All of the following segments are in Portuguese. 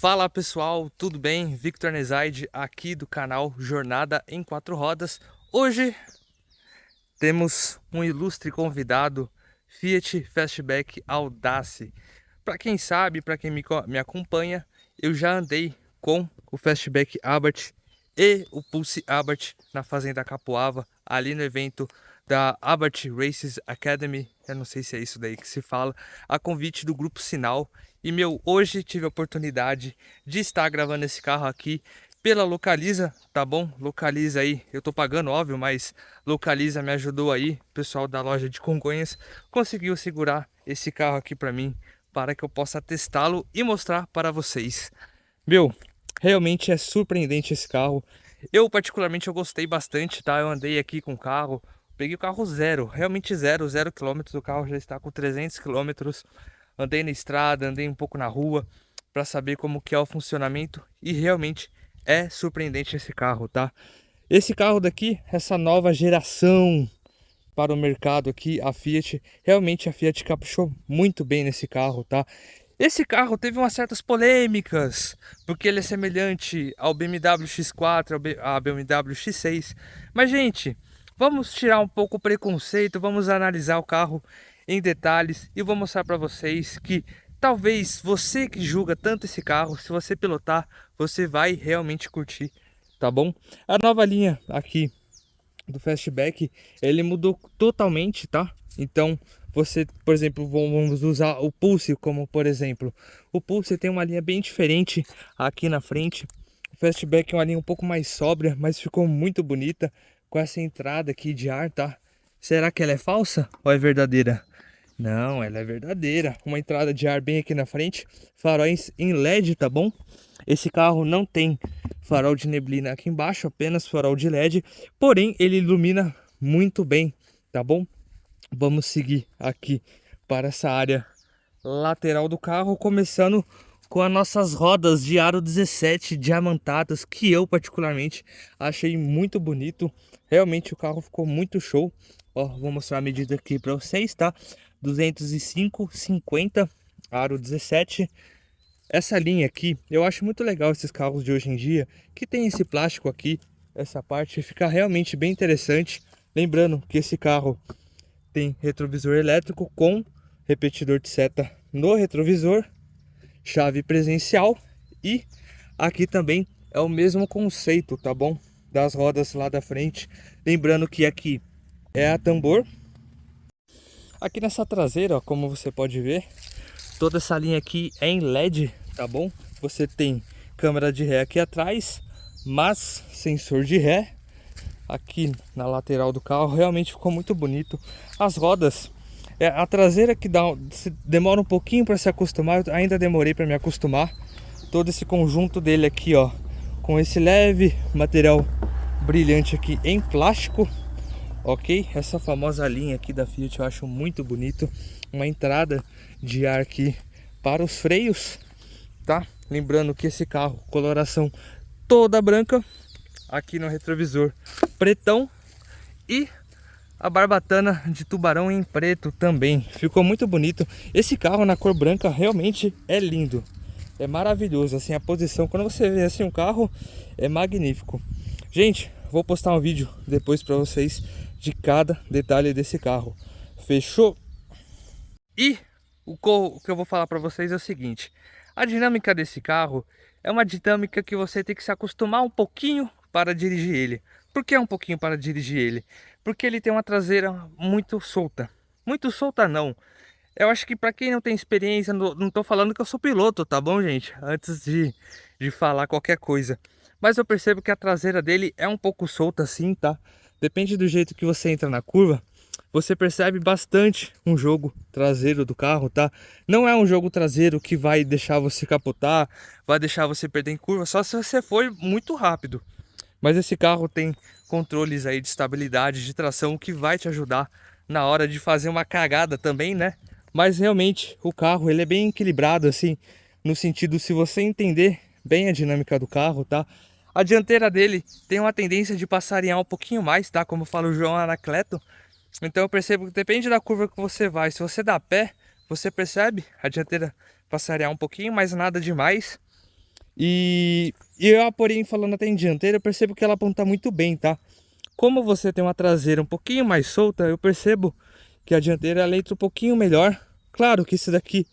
Fala pessoal, tudo bem? Victor Nezaide aqui do canal Jornada em Quatro Rodas. Hoje temos um ilustre convidado, Fiat Fastback Audace. Para quem sabe, para quem me acompanha, eu já andei com o Fastback Abarth e o Pulse Abarth na Fazenda Capoava, ali no evento da Abarth Races Academy. Eu não sei se é isso daí que se fala, a convite do Grupo Sinal. E hoje tive a oportunidade de estar gravando esse carro aqui pela Localiza, tá bom? Localiza aí, eu tô pagando, óbvio, mas Localiza me ajudou aí, o pessoal da loja de Congonhas conseguiu segurar esse carro aqui para mim, para que eu possa testá-lo e mostrar para vocês. Meu, realmente é surpreendente esse carro. Eu particularmente eu gostei bastante, tá? Eu andei aqui com o carro, peguei o carro zero, realmente zero quilômetros, o carro já está com 300 quilômetros. Andei na estrada, andei um pouco na rua para saber como que é o funcionamento e realmente é surpreendente esse carro, tá? Esse carro daqui, essa nova geração para o mercado aqui, a Fiat, realmente a Fiat caprichou muito bem nesse carro, tá? Esse carro teve umas certas polêmicas, porque ele é semelhante ao BMW X4, à BMW X6. Mas, gente, vamos tirar um pouco o preconceito, vamos analisar o carro em detalhes e vou mostrar para vocês que talvez você que julga tanto esse carro, se você pilotar, você vai realmente curtir, tá bom? A nova linha aqui do Fastback, ele mudou totalmente, tá? Então, você, por exemplo, vamos usar o Pulse como, por exemplo, o Pulse tem uma linha bem diferente aqui na frente. O Fastback é uma linha um pouco mais sóbria, mas ficou muito bonita com essa entrada aqui de ar, tá? Será que ela é falsa ou é verdadeira? Não, ela é verdadeira. Uma entrada de ar bem aqui na frente, faróis em LED, tá bom? Esse carro não tem farol de neblina aqui embaixo, apenas farol de LED, porém ele ilumina muito bem, tá bom? Vamos seguir aqui para essa área lateral do carro, começando com as nossas rodas de aro 17 diamantadas, que eu particularmente achei muito bonito. Realmente o carro ficou muito show. Ó, vou mostrar a medida aqui para vocês, tá? 205/50, aro 17. Essa linha aqui, eu acho muito legal esses carros de hoje em dia, que tem esse plástico aqui, essa parte fica realmente bem interessante. Lembrando que esse carro tem retrovisor elétrico com repetidor de seta no retrovisor, chave presencial e aqui também é o mesmo conceito, tá bom? Das rodas lá da frente. Lembrando que aqui é a tambor. Aqui nessa traseira, ó, como você pode ver, toda essa linha aqui é em LED, tá bom? Você tem câmera de ré aqui atrás, mas sensor de ré aqui na lateral do carro. Realmente ficou muito bonito. As rodas, a traseira que demora um pouquinho para se acostumar. Eu ainda demorei para me acostumar. Todo esse conjunto dele aqui, ó, com esse leve material brilhante aqui em plástico. Ok, essa famosa linha aqui da Fiat eu acho muito bonito. Uma entrada de ar aqui para os freios, tá? Lembrando que esse carro, coloração toda branca, aqui no retrovisor pretão e a barbatana de tubarão em preto também. Ficou muito bonito. Esse carro na cor branca realmente é lindo. É maravilhoso, assim, a posição, quando você vê assim um carro, é magnífico. Gente, vou postar um vídeo depois para vocês de cada detalhe desse carro. Fechou? E o que eu vou falar para vocês é o seguinte: a dinâmica desse carro é uma dinâmica que você tem que se acostumar um pouquinho para dirigir ele. Por que um pouquinho para dirigir ele? Porque ele tem uma traseira muito solta. Muito solta não. Eu acho que para quem não tem experiência, não tô falando que eu sou piloto, tá bom, gente? Antes de falar qualquer coisa. Mas eu percebo que a traseira dele é um pouco solta assim, tá? Depende do jeito que você entra na curva. Você percebe bastante um jogo traseiro do carro, tá? Não é um jogo traseiro que vai deixar você capotar, vai deixar você perder em curva, só se você for muito rápido. Mas esse carro tem controles aí de estabilidade, de tração, que vai te ajudar na hora de fazer uma cagada também, né? Mas realmente o carro ele é bem equilibrado assim, no sentido, se você entender bem a dinâmica do carro, tá? A dianteira dele tem uma tendência de passarinhar um pouquinho mais, tá? Como fala o João Anacleto. Então eu percebo que depende da curva que você vai. Se você dá pé, você percebe a dianteira passarinhar um pouquinho, mas nada demais. Porém, falando até em dianteira, eu percebo que ela aponta muito bem, tá? Como você tem uma traseira um pouquinho mais solta, eu percebo que a dianteira ela entra um pouquinho melhor. Claro que esse daqui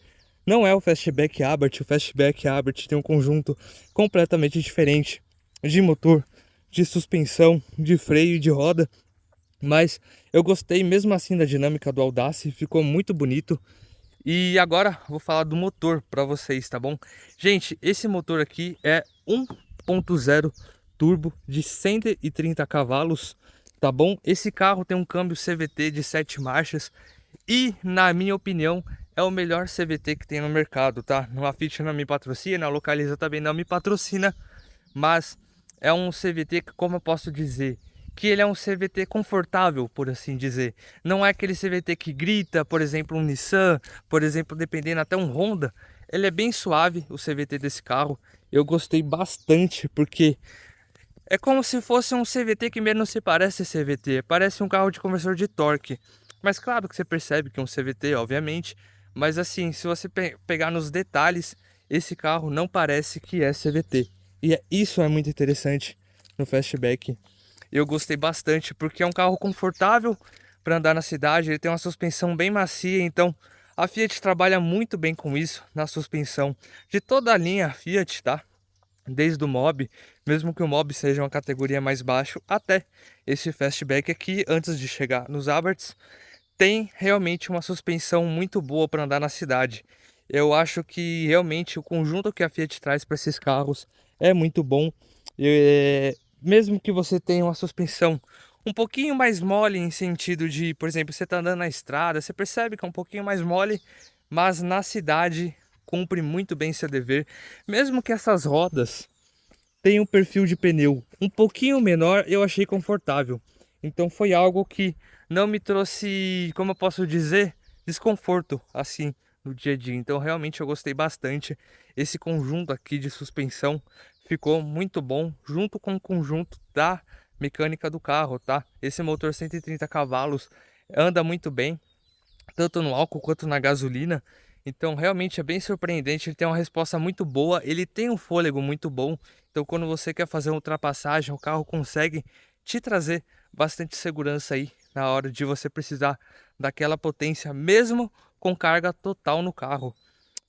não é o Fastback Abarth. O Fastback Abarth tem um conjunto completamente diferente de motor, de suspensão, de freio e de roda. Mas eu gostei mesmo assim da dinâmica do Audace, ficou muito bonito. E agora vou falar do motor para vocês, tá bom? Gente, esse motor aqui é 1.0 turbo de 130 cavalos, tá bom? Esse carro tem um câmbio CVT de 7 marchas e, na minha opinião, é o melhor CVT que tem no mercado, tá? A Fiat não me patrocina, a Localiza também não me patrocina, mas é um CVT que, como eu posso dizer, que ele é um CVT confortável, por assim dizer. Não é aquele CVT que grita, por exemplo, um Nissan, por exemplo, dependendo até um Honda. Ele é bem suave, o CVT desse carro. Eu gostei bastante, porque é como se fosse um CVT que mesmo não se parece CVT. Parece um carro de conversor de torque. Mas claro que você percebe que é um CVT, obviamente. Mas assim, se você pegar nos detalhes, esse carro não parece que é CVT. E isso é muito interessante no Fastback. Eu gostei bastante porque é um carro confortável para andar na cidade. Ele tem uma suspensão bem macia, então a Fiat trabalha muito bem com isso na suspensão de toda a linha Fiat, tá? Desde o Mobi, mesmo que o Mobi seja uma categoria mais baixo, até esse Fastback aqui, antes de chegar nos Abarths, tem realmente uma suspensão muito boa para andar na cidade. Eu acho que realmente o conjunto que a Fiat traz para esses carros é muito bom. Mesmo que você tenha uma suspensão um pouquinho mais mole em sentido de, por exemplo, você está andando na estrada, você percebe que é um pouquinho mais mole, mas na cidade cumpre muito bem seu dever. Mesmo que essas rodas tenham um perfil de pneu um pouquinho menor, eu achei confortável. Então foi algo que não me trouxe, como eu posso dizer, desconforto assim no dia a dia. Então realmente eu gostei bastante. Esse conjunto aqui de suspensão ficou muito bom, junto com o conjunto da mecânica do carro, tá? Esse motor 130 cavalos anda muito bem, tanto no álcool quanto na gasolina. Então realmente é bem surpreendente, ele tem uma resposta muito boa, ele tem um fôlego muito bom. Então quando você quer fazer uma ultrapassagem, o carro consegue te trazer bastante segurança aí na hora de você precisar daquela potência, mesmo com carga total no carro.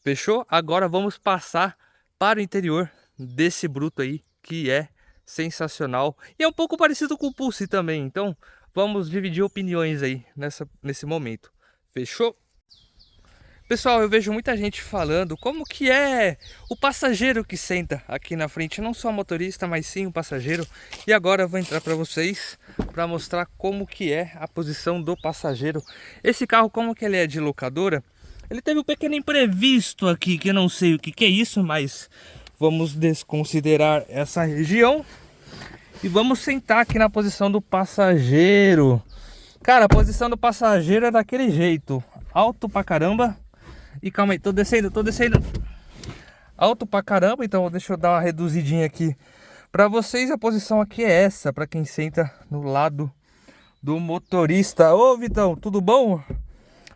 Fechou? Agora vamos passar para o interior desse bruto aí, que é sensacional. E é um pouco parecido com o Pulse também, então vamos dividir opiniões aí nesse momento. Fechou? Pessoal, eu vejo muita gente falando como que é o passageiro que senta aqui na frente, não só o motorista, mas sim o passageiro. E agora eu vou entrar para vocês para mostrar como que é a posição do passageiro. Esse carro, como que ele é de locadora, ele teve um pequeno imprevisto aqui, que eu não sei o que que é isso, mas vamos desconsiderar essa região e vamos sentar aqui na posição do passageiro. Cara, a posição do passageiro é daquele jeito, alto pra caramba. E calma aí, tô descendo. Alto pra caramba, então deixa eu dar uma reduzidinha aqui. Pra vocês a posição aqui é essa, pra quem senta no lado do motorista. Ô Vitão, tudo bom?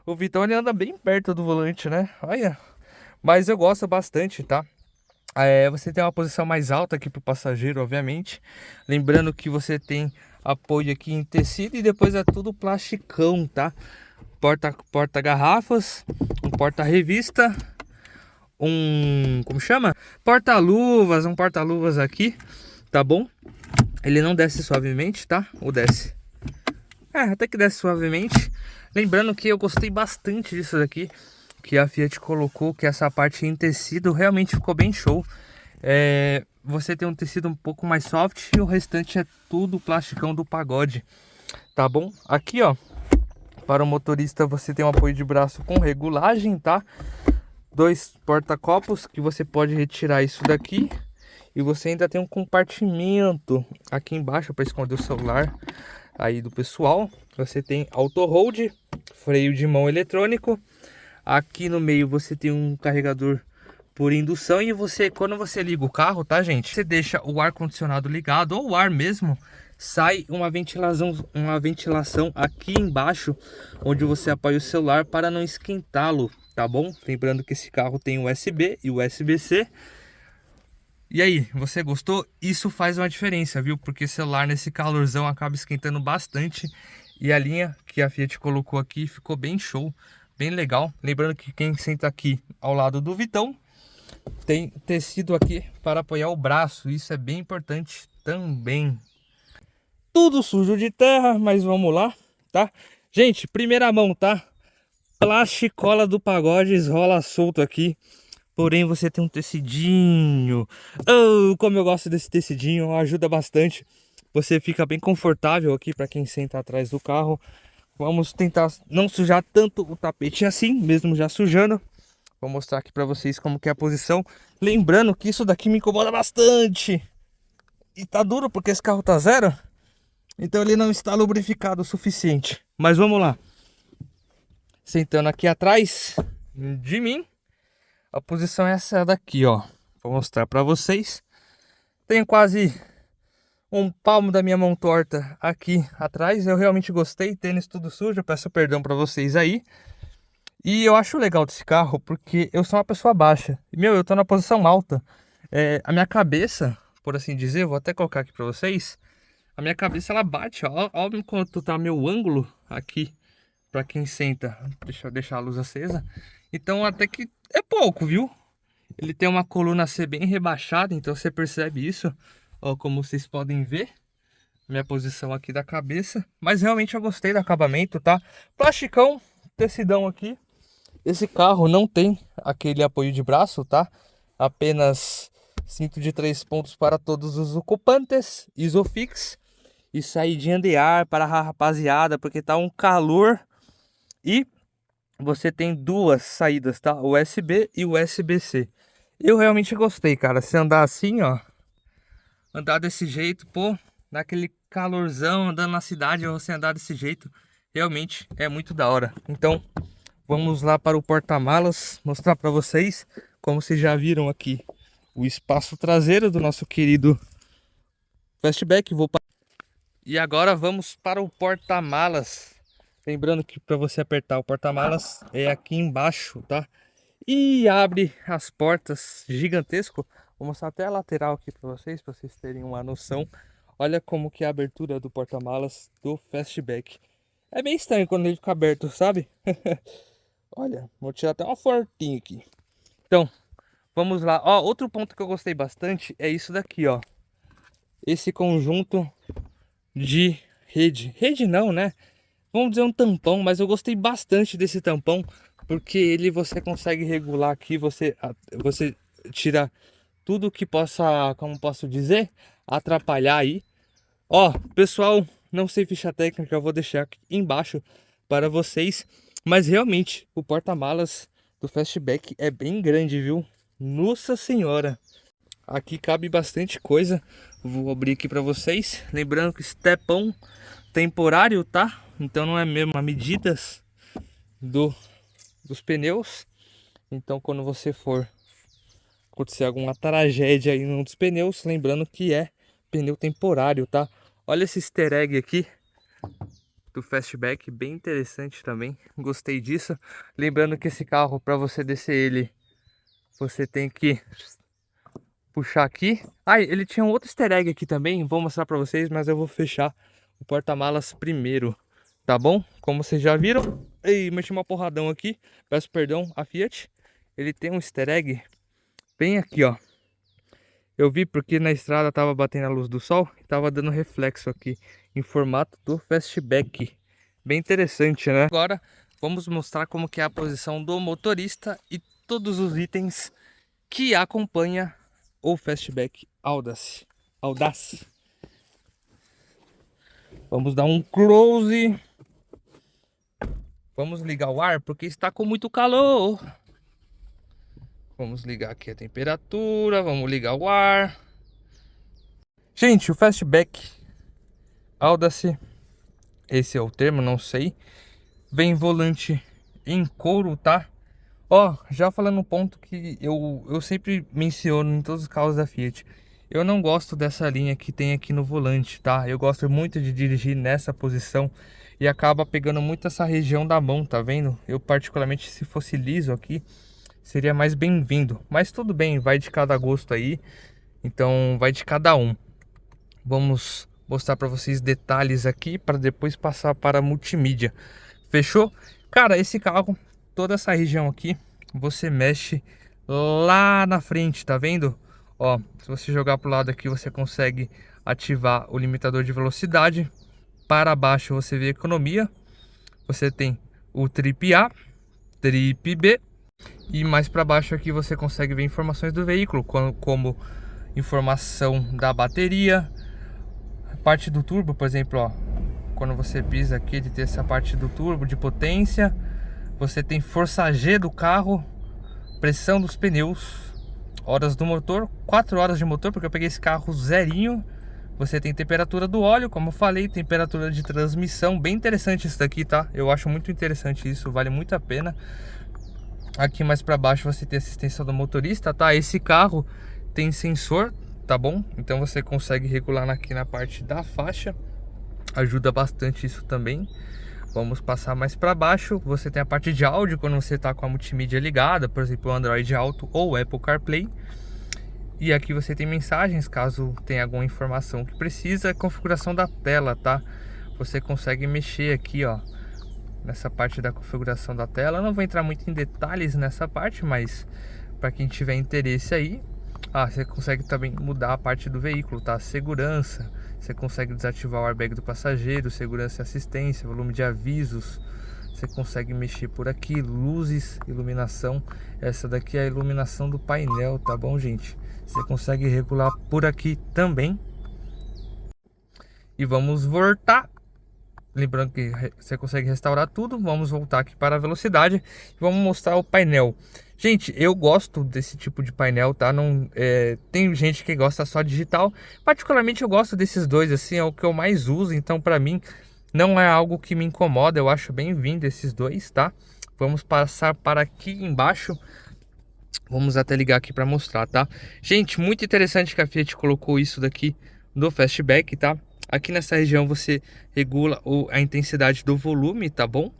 O Vitão ele anda bem perto do volante, né? Olha, mas eu gosto bastante, tá? Você tem uma posição mais alta aqui pro passageiro, obviamente. Lembrando que você tem apoio aqui em tecido e depois é tudo plasticão, tá? Porta garrafas, um porta revista, como chama? Porta-luvas, um porta-luvas aqui, tá bom? Ele não desce suavemente, tá? Ou desce? Até que desce suavemente. Lembrando que eu gostei bastante disso daqui, que a Fiat colocou, que essa parte em tecido realmente ficou bem show. Você tem um tecido um pouco mais soft e o restante é tudo plasticão do pagode, tá bom? Aqui, ó, para o motorista você tem um apoio de braço com regulagem, tá? 2 porta-copos que você pode retirar isso daqui. E você ainda tem um compartimento aqui embaixo para esconder o celular aí do pessoal. Você tem auto hold, freio de mão eletrônico. Aqui no meio você tem um carregador por indução. E quando você liga o carro, tá, gente? Você deixa o ar-condicionado ligado ou o ar mesmo. Sai uma ventilação aqui embaixo, onde você apoia o celular para não esquentá-lo, tá bom? Lembrando que esse carro tem USB e USB-C. E aí, você gostou? Isso faz uma diferença, viu? Porque celular nesse calorzão acaba esquentando bastante. E a linha que a Fiat colocou aqui ficou bem show, bem legal. Lembrando que quem senta aqui ao lado do Vitão tem tecido aqui para apoiar o braço. Isso é bem importante também. Tudo sujo de terra, mas vamos lá, tá? Gente, primeira mão, tá? Plasticola do Pagode rola solto aqui. Porém, você tem um tecidinho. Oh, como eu gosto desse tecidinho, ajuda bastante. Você fica bem confortável aqui para quem senta atrás do carro. Vamos tentar não sujar tanto o tapete assim, mesmo já sujando. Vou mostrar aqui para vocês como que é a posição. Lembrando que isso daqui me incomoda bastante. E tá duro porque esse carro tá zero. Então ele não está lubrificado o suficiente. Mas vamos lá. Sentando aqui atrás de mim. A posição é essa daqui, ó. Vou mostrar para vocês. Tenho quase um palmo da minha mão torta aqui atrás. Eu realmente gostei. Tênis tudo sujo. Eu peço perdão para vocês aí. E eu acho legal desse carro porque eu sou uma pessoa baixa. E, meu, eu tô na posição alta. A minha cabeça, por assim dizer, vou até colocar aqui para vocês. A minha cabeça, ela bate, ó. Olha quanto tá meu ângulo aqui. Para quem senta. Deixa eu deixar a luz acesa. Então até que é pouco, viu? Ele tem uma coluna C bem rebaixada, então você percebe isso. Ó, como vocês podem ver, minha posição aqui da cabeça. Mas realmente eu gostei do acabamento, tá? Plasticão, tecidão aqui. Esse carro não tem aquele apoio de braço, tá? Apenas cinto de 3 pontos para todos os ocupantes, Isofix. E saidinha de ar para a rapaziada, porque tá um calor. E você tem duas saídas, tá? USB e USB-C. Eu realmente gostei, cara. Se andar assim, ó. Andar desse jeito, pô. Naquele calorzão, andando na cidade, você andar desse jeito. Realmente é muito da hora. Então, vamos lá para o porta-malas. Mostrar para vocês. Como vocês já viram aqui, o espaço traseiro do nosso querido Fastback. E agora vamos para o porta-malas. Lembrando que para você apertar o porta-malas é aqui embaixo, tá? E abre as portas gigantesco. Vou mostrar até a lateral aqui para vocês terem uma noção. Olha como que é a abertura do porta-malas do Fastback. É bem estranho quando ele fica aberto, sabe? Olha, vou tirar até uma fotinha aqui. Então, vamos lá. Ó, outro ponto que eu gostei bastante é isso daqui, ó. Esse conjunto de rede. Rede não, né? Vamos dizer um tampão, mas eu gostei bastante desse tampão, porque ele você consegue regular aqui, você tira tudo que possa, como posso dizer, atrapalhar aí. Ó, pessoal, não sei ficha técnica, eu vou deixar aqui embaixo para vocês, mas realmente o porta-malas do Fastback é bem grande, viu? Nossa senhora! Aqui cabe bastante coisa. Vou abrir aqui para vocês, lembrando que stepão temporário, tá? Então não é mesmo a medidas dos pneus. Então quando você for acontecer alguma tragédia aí num dos pneus, lembrando que é pneu temporário, tá? Olha esse easter egg aqui do Fastback, bem interessante também. Gostei disso. Lembrando que esse carro, para você descer ele, você tem que puxar aqui. Ah, ele tinha um outro easter egg aqui também, vou mostrar para vocês, mas eu vou fechar o porta-malas primeiro, tá bom? Como vocês já viram, ei, meti uma porradão aqui, peço perdão a Fiat. Ele tem um easter egg bem aqui, ó. Eu vi porque na estrada tava batendo a luz do sol e tava dando reflexo aqui em formato do Fastback. Bem interessante, né? Agora vamos mostrar como que é a posição do motorista e todos os itens que acompanha o Fastback Audace. Vamos dar um close. Vamos ligar o ar porque está com muito calor. Vamos ligar aqui a temperatura. Vamos ligar o ar. Gente, o Fastback Audace, esse é o termo, não sei. Vem volante em couro, tá? Ó, já falando um ponto que eu sempre menciono em todos os carros da Fiat. Eu não gosto dessa linha que tem aqui no volante, tá? Eu gosto muito de dirigir nessa posição e acaba pegando muito essa região da mão, tá vendo? Eu particularmente, se fosse liso aqui, seria mais bem-vindo. Mas tudo bem, vai de cada gosto aí. Então vai de cada um. Vamos mostrar para vocês detalhes aqui para depois passar para a multimídia. Fechou? Cara, esse carro, toda essa região aqui, você mexe lá na frente, tá vendo? Ó, se você jogar pro lado aqui, você consegue ativar o limitador de velocidade. Para baixo você vê economia. Você tem o trip A, trip B. E mais para baixo aqui você consegue ver informações do veículo, como informação da bateria, parte do turbo, por exemplo, ó, quando você pisa aqui, ele tem essa parte do turbo de potência. Você tem força G do carro, pressão dos pneus, horas do motor, 4 horas de motor, porque eu peguei esse carro zerinho. Você tem temperatura do óleo, como eu falei, temperatura de transmissão, bem interessante isso daqui, tá? Eu acho muito interessante isso, vale muito a pena. Aqui mais para baixo você tem assistência do motorista, tá? Esse carro tem sensor, tá bom? Então você consegue regular aqui na parte da faixa, ajuda bastante isso também. Vamos passar mais para baixo, você tem a parte de áudio quando você está com a multimídia ligada, por exemplo, o Android Auto ou Apple CarPlay. E aqui você tem mensagens, caso tenha alguma informação que precisa, configuração da tela, tá? Você consegue mexer aqui, ó, nessa parte da configuração da tela. Eu não vou entrar muito em detalhes nessa parte, mas para quem tiver interesse aí, você consegue também mudar a parte do veículo, tá? Segurança, você consegue desativar o airbag do passageiro, segurança e assistência, volume de avisos. Você consegue mexer por aqui, luzes, iluminação. Essa daqui é a iluminação do painel, tá bom, gente? Você consegue regular por aqui também. E vamos voltar. Lembrando que você consegue restaurar tudo. Vamos voltar aqui para a velocidade. Vamos mostrar o painel. Gente, eu gosto desse tipo de painel, tá? Não, tem gente que gosta só digital. Particularmente eu gosto desses dois, assim, é o que eu mais uso. Então para mim não é algo que me incomoda. Eu acho bem-vindo esses dois, tá? Vamos passar para aqui embaixo. Vamos até ligar aqui para mostrar, tá? Gente, muito interessante que a Fiat colocou isso daqui no Fastback, tá? Aqui nessa região você regula a intensidade do volume, tá bom?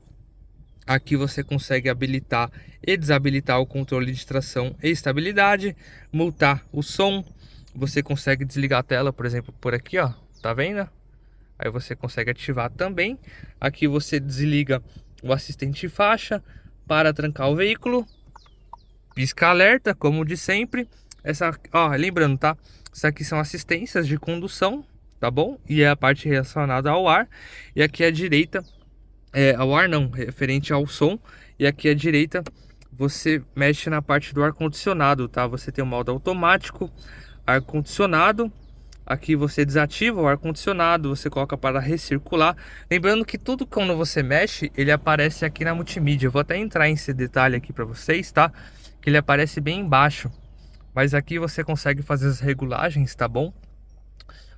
Aqui você consegue habilitar e desabilitar o controle de tração e estabilidade, multar o som. Você consegue desligar a tela, por exemplo, por aqui, ó, tá vendo? Aí você consegue ativar também. Aqui você desliga o assistente de faixa para trancar o veículo. Pisca alerta, como de sempre. Lembrando, tá? Isso aqui são assistências de condução, tá bom? E é a parte relacionada ao ar. E aqui à direita, ao ar não, referente ao som. E aqui à direita, você mexe na parte do ar-condicionado, tá? Você tem o modo automático, ar-condicionado. Aqui você desativa o ar-condicionado, você coloca para recircular. Lembrando que tudo quando você mexe, ele aparece aqui na multimídia. Eu vou até entrar nesse detalhe aqui para vocês, tá? Que ele aparece bem embaixo. Mas aqui você consegue fazer as regulagens, tá bom?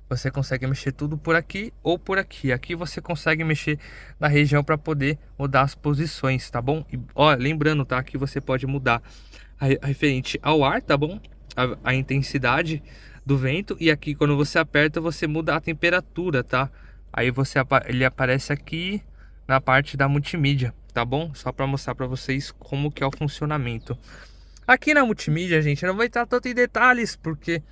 Você consegue mexer tudo por aqui ou por aqui. Aqui você consegue mexer na região para poder mudar as posições, tá bom? E, lembrando, tá? Que você pode mudar referente ao ar, tá bom? A intensidade do vento. E aqui quando você aperta, você muda a temperatura, tá? Aí ele aparece aqui na parte da multimídia, tá bom? Só para mostrar para vocês como que é o funcionamento. Aqui na multimídia, gente, não vai entrar tanto em detalhes, porque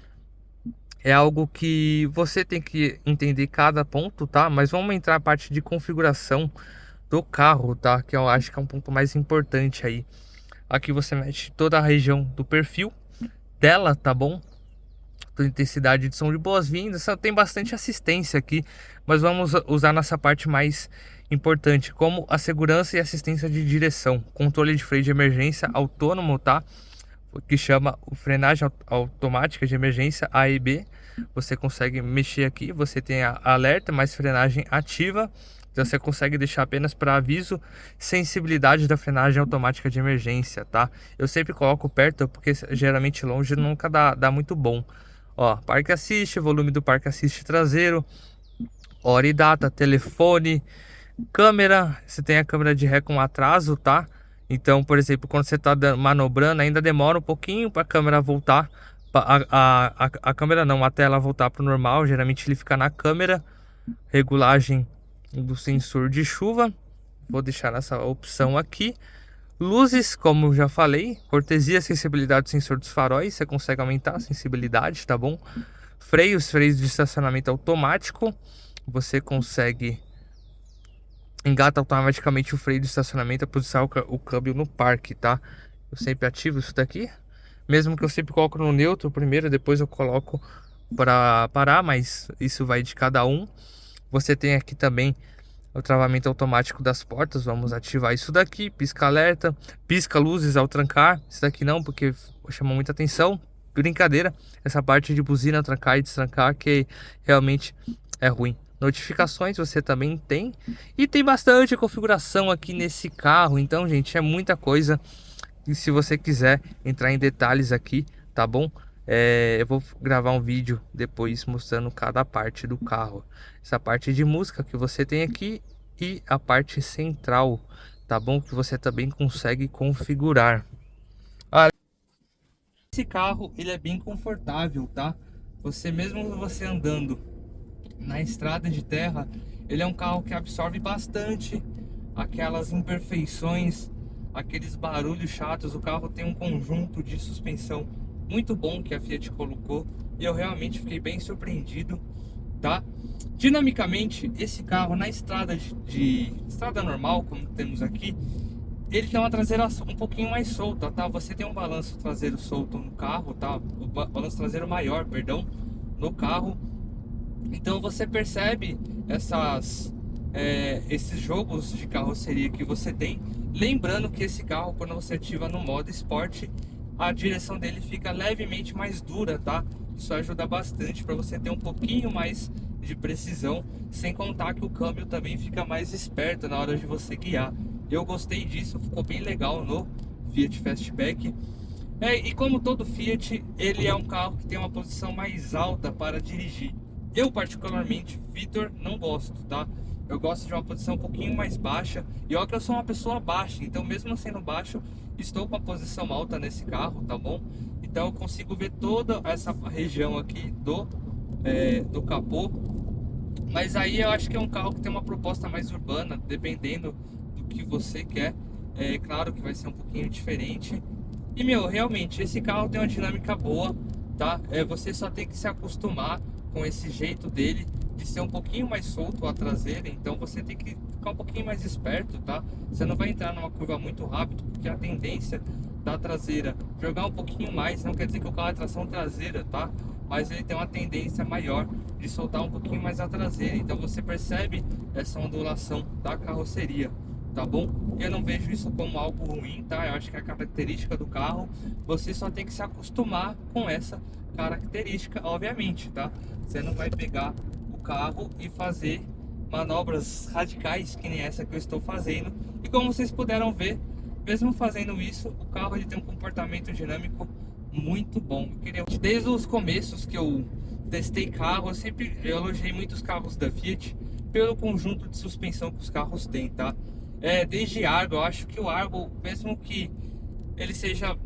é algo que você tem que entender cada ponto, tá? Mas vamos entrar na parte de configuração do carro, tá? Que eu acho que é um ponto mais importante aí. Aqui você mexe toda a região do perfil dela, tá bom? Toda intensidade de som de boas-vindas. Tem bastante assistência aqui, mas vamos usar nessa parte mais importante, como a segurança e assistência de direção. Controle de freio de emergência autônomo, tá? Que chama o frenagem automática de emergência A e B. Você consegue mexer aqui, você tem a alerta, mais frenagem ativa. Então você consegue deixar apenas para aviso, sensibilidade da frenagem automática de emergência, tá? Eu sempre coloco perto, porque geralmente longe nunca dá muito bom. Ó, parque assist, volume do parque assist traseiro, hora e data, telefone, câmera. Você tem a câmera de ré com atraso, tá? Então, por exemplo, quando você está manobrando, ainda demora um pouquinho para a câmera voltar. A câmera não, a tela voltar para o normal. Geralmente ele fica na câmera. Regulagem do sensor de chuva. Vou deixar nessa opção aqui. Luzes, como eu já falei, cortesia, sensibilidade do sensor dos faróis, você consegue aumentar a sensibilidade, tá bom? Freios de estacionamento automático, você consegue engata automaticamente o freio de estacionamento para posicionar o câmbio no parque, tá? Eu sempre ativo isso daqui, mesmo que eu sempre coloco no neutro primeiro, depois eu coloco para parar, mas isso vai de cada um. Você tem aqui também o travamento automático das portas, vamos ativar isso daqui, pisca alerta, pisca luzes ao trancar, isso daqui não, porque chamou muita atenção, brincadeira, essa parte de buzina trancar e destrancar que realmente é ruim. Notificações você também tem, e tem bastante configuração aqui nesse carro, então gente, é muita coisa, e se você quiser entrar em detalhes aqui, tá bom? Eu vou gravar um vídeo depois mostrando cada parte do carro. Essa parte de música que você tem aqui e a parte central, tá bom? Que você também consegue configurar. Esse carro, ele é bem confortável, tá? Mesmo você andando na estrada de terra, ele é um carro que absorve bastante aquelas imperfeições, aqueles barulhos chatos. O carro tem um conjunto de suspensão muito bom que a Fiat colocou e eu realmente fiquei bem surpreendido, tá? Dinamicamente, esse carro na estrada de estrada normal, como temos aqui, ele tem uma traseira um pouquinho mais solta, tá? Você tem um balanço traseiro solto no carro, tá? O balanço traseiro maior, perdão, no carro. Então você percebe esses jogos de carroceria que você tem. Lembrando que esse carro, quando você ativa no modo esporte, a direção dele fica levemente mais dura, tá? Isso ajuda bastante para você ter um pouquinho mais de precisão, sem contar que o câmbio também fica mais esperto na hora de você guiar. Eu gostei disso, ficou bem legal no Fiat Fastback. E como todo Fiat, ele é um carro que tem uma posição mais alta para dirigir. Eu particularmente, Vitor, não gosto, tá? Eu gosto de uma posição um pouquinho mais baixa. E olha que eu sou uma pessoa baixa, então mesmo sendo baixo, estou com a posição alta nesse carro, tá bom? Então eu consigo ver toda essa região aqui do capô. Mas aí eu acho que é um carro que tem uma proposta mais urbana, dependendo do que você quer. É claro que vai ser um pouquinho diferente. E realmente, esse carro tem uma dinâmica boa, tá? Você só tem que se acostumar com esse jeito dele de ser um pouquinho mais solto a traseira, então você tem que ficar um pouquinho mais esperto, tá? Você não vai entrar numa curva muito rápido, porque a tendência da traseira jogar um pouquinho mais, não quer dizer que o carro é tração traseira, tá? Mas ele tem uma tendência maior de soltar um pouquinho mais a traseira, então você percebe essa ondulação da carroceria, tá bom? Eu não vejo isso como algo ruim, tá? Eu acho que é a característica do carro, você só tem que se acostumar com essa característica, obviamente, tá? Você não vai pegar o carro e fazer manobras radicais que nem essa que eu estou fazendo. E como vocês puderam ver, mesmo fazendo isso, o carro ele tem um comportamento dinâmico muito bom. Desde os começos que eu testei carro, eu elogiei muitos carros da Fiat pelo conjunto de suspensão que os carros têm, tá? Desde Argo, eu acho que o Argo, mesmo que ele seja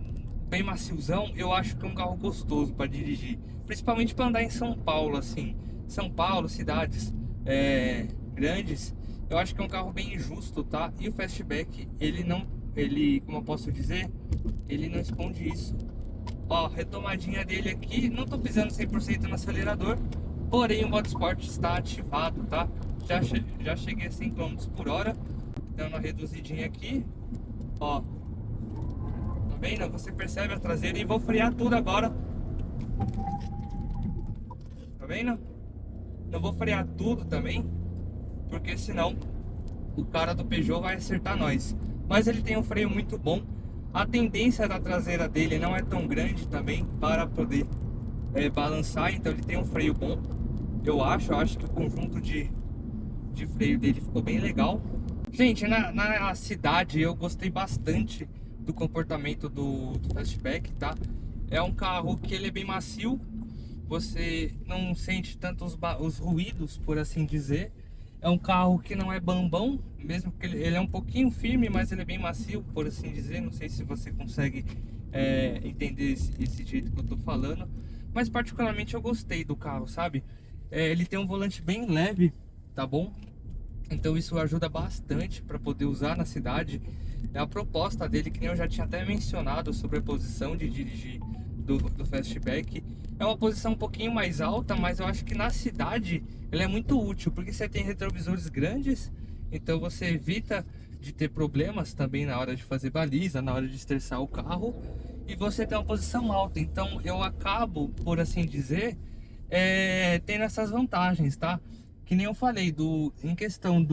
bem maciozão, eu acho que é um carro gostoso para dirigir, principalmente para andar em São Paulo, assim, São Paulo, cidades grandes, eu acho que é um carro bem justo, tá? E o Fastback, como eu posso dizer, ele não esconde isso. Ó, retomadinha dele aqui, não tô pisando 100% no acelerador, porém o modo esporte está ativado, tá? Já cheguei a 100 km por hora, dando uma reduzidinha aqui, ó. Tá vendo? Você percebe a traseira e vou frear tudo agora. Tá vendo? Não vou frear tudo também, porque senão o cara do Peugeot vai acertar nós. Mas ele tem um freio muito bom. A tendência da traseira dele não é tão grande também para poder balançar, então ele tem um freio bom. Eu acho que o conjunto de freio dele ficou bem legal. Gente, na cidade eu gostei bastante do comportamento do Fastback, tá? É um carro que ele é bem macio, você não sente tanto os ruídos, por assim dizer. É um carro que não é bambão, mesmo que ele é um pouquinho firme, mas ele é bem macio, por assim dizer. Não sei se você consegue entender esse jeito que eu tô falando, mas particularmente eu gostei do carro, sabe? Ele tem um volante bem leve, tá bom? Então isso ajuda bastante para poder usar na cidade. é a proposta dele, que nem eu já tinha até mencionado sobre a posição de dirigir do Fastback. É uma posição um pouquinho mais alta, mas eu acho que na cidade ela é muito útil, porque você tem retrovisores grandes, então você evita de ter problemas também na hora de fazer baliza, na hora de estressar o carro, e você tem uma posição alta, então eu acabo, por assim dizer, tendo essas vantagens, tá? Que nem eu falei, em questão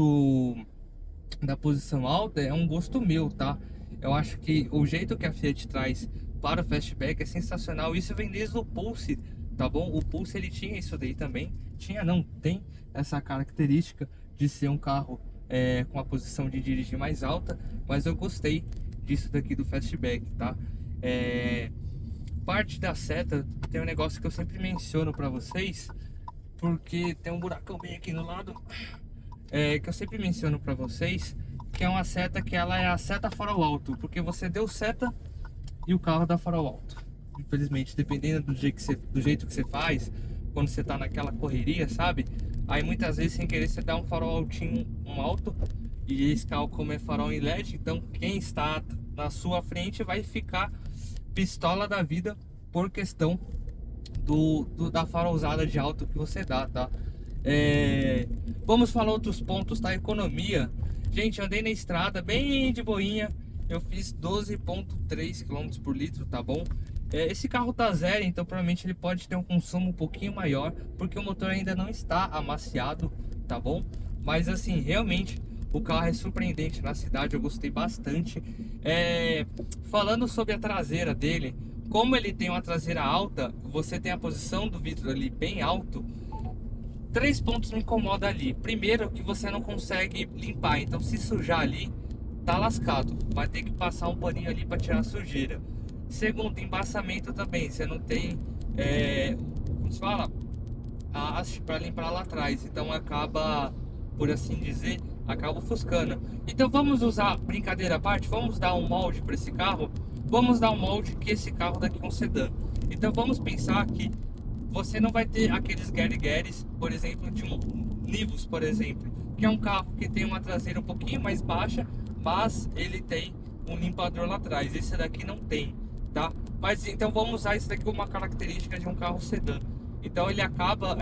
da posição alta, é um gosto meu, tá? Eu acho que o jeito que a Fiat traz para o Fastback é sensacional. Isso vem desde o Pulse, tá bom? O Pulse ele tinha isso daí também. Tinha não, tem essa característica de ser um carro com a posição de dirigir mais alta, mas eu gostei disso daqui do Fastback, tá? Parte da seta tem um negócio que eu sempre menciono para vocês, porque tem um buracão bem aqui no lado, que eu sempre menciono para vocês, que é uma seta que ela é a seta farol alto, porque você deu seta e o carro dá farol alto. Infelizmente, dependendo do jeito que você faz, quando você tá naquela correria, sabe? Aí muitas vezes sem querer você dá um farol altinho, um alto, e esse carro como é farol em LED, então quem está na sua frente vai ficar pistola da vida por questão da farolzada de alto que você dá, tá? Vamos falar outros pontos, tá? Economia. Gente, andei na estrada bem de boinha, eu fiz 12,3 km por litro, tá bom? Esse carro tá zero, então provavelmente ele pode ter um consumo um pouquinho maior, porque o motor ainda não está amaciado, tá bom? Mas assim, realmente o carro é surpreendente na cidade, eu gostei bastante. Falando sobre a traseira dele, como ele tem uma traseira alta, você tem a posição do vidro ali bem alto. 3 pontos me incomodam ali. Primeiro, que você não consegue limpar, então se sujar ali, tá lascado. Vai ter que passar um paninho ali para tirar a sujeira. Segundo, embaçamento também. Você não tem, como se fala, a haste para limpar lá atrás. Então acaba, por assim dizer, acaba ofuscando. Então vamos usar, brincadeira à parte, vamos dar um molde para esse carro. Vamos dar um molde que esse carro daqui é um sedã. Então vamos pensar que você não vai ter aqueles guerigueres, por exemplo, de um Nivus, por exemplo, que é um carro que tem uma traseira um pouquinho mais baixa, mas ele tem um limpador lá atrás. Esse daqui não tem, tá? Mas então vamos usar isso daqui como uma característica de um carro sedã. Então ele acaba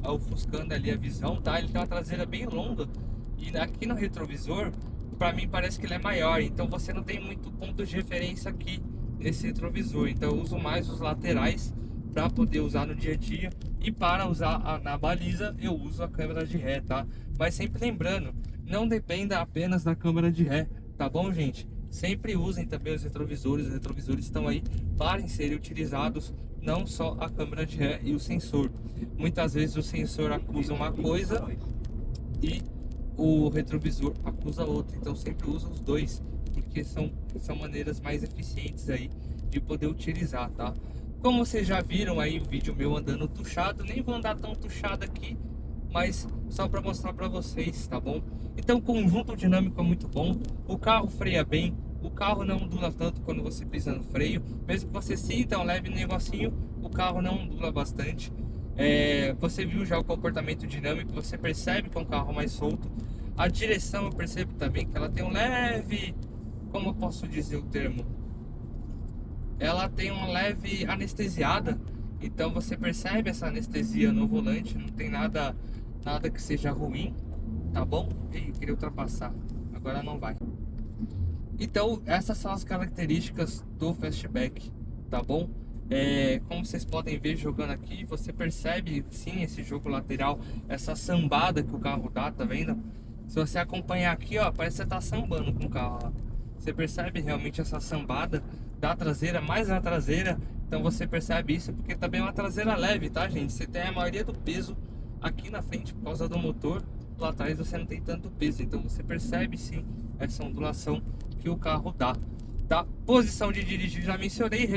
ofuscando ali a visão, tá? Ele tem uma traseira bem longa e aqui no retrovisor, para mim parece que ele é maior. Então você não tem muito ponto de referência aqui nesse retrovisor. Então eu uso mais os laterais para poder usar no dia a dia, e para usar na baliza eu uso a câmera de ré, tá? Mas sempre lembrando, não dependa apenas da câmera de ré, tá bom, gente? Sempre usem também os retrovisores estão aí para serem utilizados, não só a câmera de ré e o sensor. Muitas vezes o sensor acusa uma coisa e o retrovisor acusa outra, então sempre usa os dois, porque são maneiras mais eficientes aí de poder utilizar, tá? Como vocês já viram aí o vídeo meu andando tuchado, nem vou andar tão tuchado aqui, mas só para mostrar para vocês, tá bom? Então o conjunto dinâmico é muito bom, o carro freia bem, o carro não ondula tanto quando você pisa no freio, mesmo que você sinta um leve negocinho, o carro não ondula bastante. Você viu já o comportamento dinâmico, você percebe que é um carro mais solto. A direção eu percebo também que ela tem um leve, como eu posso dizer o termo? Ela tem uma leve anestesiada, então você percebe essa anestesia no volante, não tem nada que seja ruim, tá bom? Ih, queria ultrapassar, agora não vai. Então essas são as características do Fastback, tá bom? Como vocês podem ver jogando aqui, você percebe sim esse jogo lateral, essa sambada que o carro dá, tá vendo? Se você acompanhar aqui, ó, parece que você tá sambando com o carro, ó. Você percebe realmente essa sambada da traseira, mais na traseira. Então você percebe isso, porque também é uma traseira leve, tá, gente? Você tem a maioria do peso aqui na frente por causa do motor. Lá atrás você não tem tanto peso, então você percebe sim essa ondulação que o carro dá, tá? Posição de dirigir, já mencionei,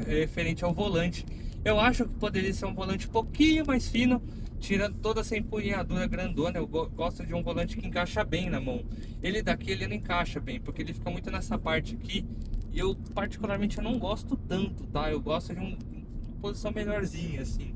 referente ao volante. Eu acho que poderia ser um volante um pouquinho mais fino, tirando toda essa empunhadura grandona. Eu gosto de um volante que encaixa bem na mão. Ele daqui, ele não encaixa bem, porque ele fica muito nessa parte aqui. E eu, particularmente, eu não gosto tanto, tá? Eu gosto de uma posição melhorzinha, assim.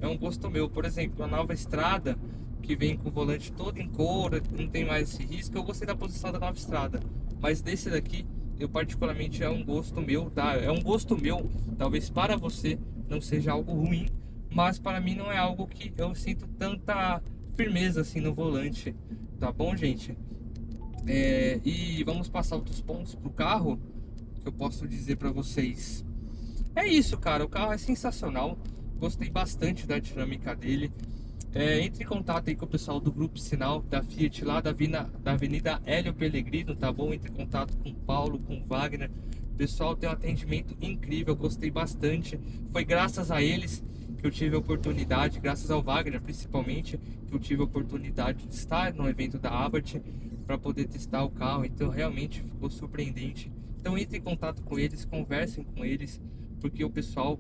É um gosto meu. Por exemplo, a nova Estrada, que vem com o volante todo em couro, não tem mais esse risco. Eu gostei da posição da nova Estrada. mas desse daqui eu particularmente é um gosto meu, tá? É um gosto meu, talvez para você não seja algo ruim, mas para mim não é algo que eu sinto tanta firmeza assim no volante, tá bom, gente? E vamos passar outros pontos pro carro que eu posso dizer para vocês. É isso, cara, o carro é sensacional, gostei bastante da dinâmica dele. Entre em contato aí com o pessoal do Grupo Sinal da Fiat lá da Avenida Hélio Pellegrino, tá bom? Entre em contato com o Paulo, com o Wagner. O pessoal tem um atendimento incrível, gostei bastante. Foi graças a eles que eu tive a oportunidade, graças ao Wagner principalmente, que eu tive a oportunidade de estar no evento da Abarth para poder testar o carro. Então realmente ficou surpreendente. Então entre em contato com eles, conversem com eles, porque o pessoal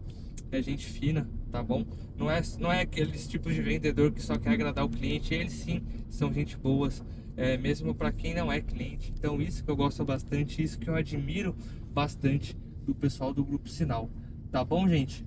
é gente fina, tá bom? Não é aqueles tipos de vendedor que só quer agradar o cliente. Eles sim são gente boas, mesmo para quem não é cliente. Então isso que eu gosto bastante, isso que eu admiro bastante do pessoal do Grupo Sinal, tá bom, gente?